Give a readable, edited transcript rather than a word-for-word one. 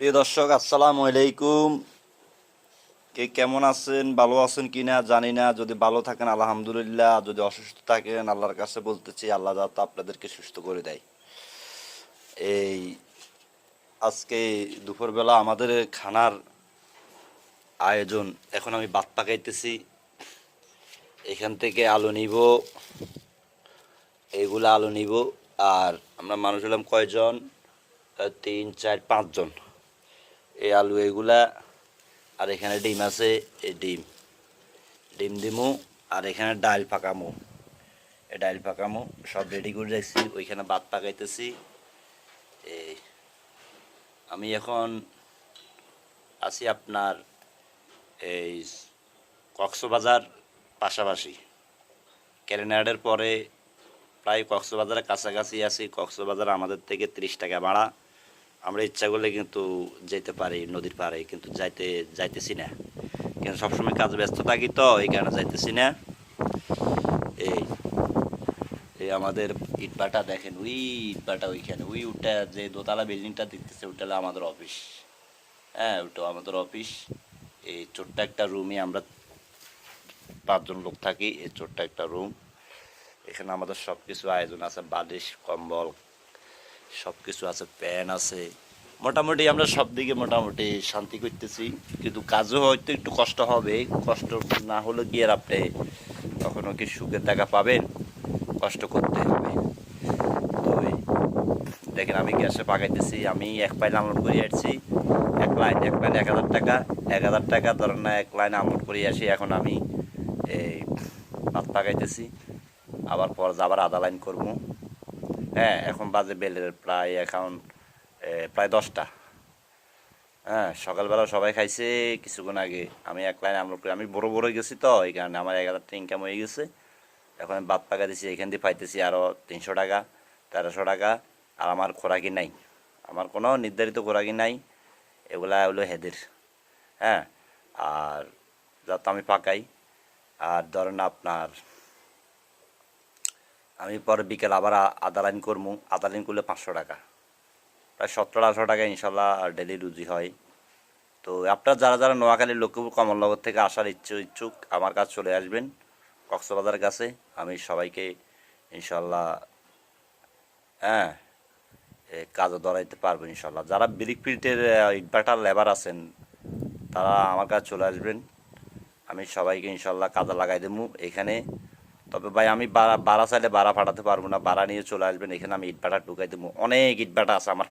প্রিয় দর্শক, আসসালামু আলাইকুম। কে কেমন আছেন? ভালো আছেন কিনা জানি না। যদি ভালো থাকেন আলহামদুলিল্লাহ, যদি অসুস্থ থাকেন আল্লাহর কাছে বলতেছি আল্লাহ যাতে আপনাদেরকে সুস্থ করে দেয়। এই আজকে দুপুরবেলা আমাদের খানার আয়োজন। এখন আমি ভাত পাকাইতেছি। এখান থেকে আলু নিব, এইগুলা আলু নিব। আর আমরা মানুষ হলাম কয়জন? 3 4 5 জন। এই আলু এগুলা। আর এখানে ডিম আছে, এই ডিম ডিম দিমু। আর এখানে ডাল পাকামু, এই ডাল পাকামু সব রেডি করে রাখছি। ওইখানে ভাত পাকাইতেছি। এই আমি এখন আছি আপনার এই কক্সবাজার পাশাপাশি, ক্যারিনাডের পরে প্রায় কক্সবাজারের কাছাকাছি আছি। কক্সবাজার আমাদের থেকে 30 টাকা ভাড়া। আমরা ইচ্ছা করলে কিন্তু যেতে পারি নদীর পাড়ে, কিন্তু যাইতেছি না। কিন্তু সবসময় কাজ ব্যস্ত থাকি, তো এই কারণে যাইতেছি না। এই এই আমাদের ইটভাটা দেখেন, ওই ইটভাটা ওইখানে, ওই ওটা যে দোতলা বিল্ডিংটা দেখতেছে ওটা হলো আমাদের অফিস। হ্যাঁ, ওটা আমাদের অফিস। এই ছোট্ট একটা রুমে আমরা 5 জন লোক থাকি। এই ছোট্ট একটা রুম, এখানে আমাদের সব কিছু আয়োজন আছে, বালিশ কম্বল সব কিছু আছে, প্যান আছে। মোটামুটি আমরা সব দিকে মোটামুটি শান্তি করতেছি। কিন্তু কাজও হয়তো একটু কষ্ট হবে। কষ্ট না হলে কি আর আপনি কখনো কি সুখের দেখা পাবেন? কষ্ট করতে হবে। তো দেখেন আমি গ্যাসে পাকাইতেছি। আমি এক পাইল আনলোড করে আসছি। এক লাইন 1000 টাকা। 1000 টাকা ধরেন না, এক লাইন আনলোড করে আসি। এখন আমি এই ভাত পাকাইতেছি। আবার পর আবার আধা লাইন করবো। হ্যাঁ, এখন বাজে বেলের প্রায় এখন প্রায় 10টা। হ্যাঁ, সকালবেলা সবাই খাইছে কিছুক্ষণ আগে। আমি এক লাইন আনলোড করি। আমি বড় বড় গেছি, তো এই কারণে আমার 1000 টাকা ইনকাম হয়ে গেছে। এখন আমি ভাত পাকা দিছি, এখান দিয়ে পাইতেছি আরও 300 টাকা, 1300 টাকা। আর আমার খোরাকি নাই, আমার কোনো নির্ধারিত খোরাকি নাই। এগুলা হলো হেদের। হ্যাঁ, আর যত আমি পাকাই। আর ধরেন আপনার আমি পরে বিকেল আবার আধা লাইন করবো। আধা লাইন করলে 500 টাকা, প্রায় 1700-1800 টাকা ইনশাল্লাহ ডেলি রুজি হয়। তো আপনারা যারা যারা নোয়াখালীর লক্ষ্মীপুর কমলনগর থেকে আসার ইচ্ছুক আমার কাছে চলে আসবেন, কক্সবাজারের কাছে। আমি সবাইকে ইনশাল্লাহ, হ্যাঁ, কাজে ধরাইতে পারবো ইনশাল্লাহ। যারা ব্রিক ফিল্টের ইনভার্টার লেবার আছেন তারা আমার কাছে চলে আসবেন। আমি সবাইকে ইনশাল্লাহ কাজে লাগাই দেবো এখানে। তবে ভাই আমি ভাড়া চাইলে ভাড়া পাঠাতে পারবো না। ভাড়া নিয়ে চলে আসবেন এখানে, আমি ইটভাটা ঢুকাই দেবো। অনেক ইটভাটা আছে আমার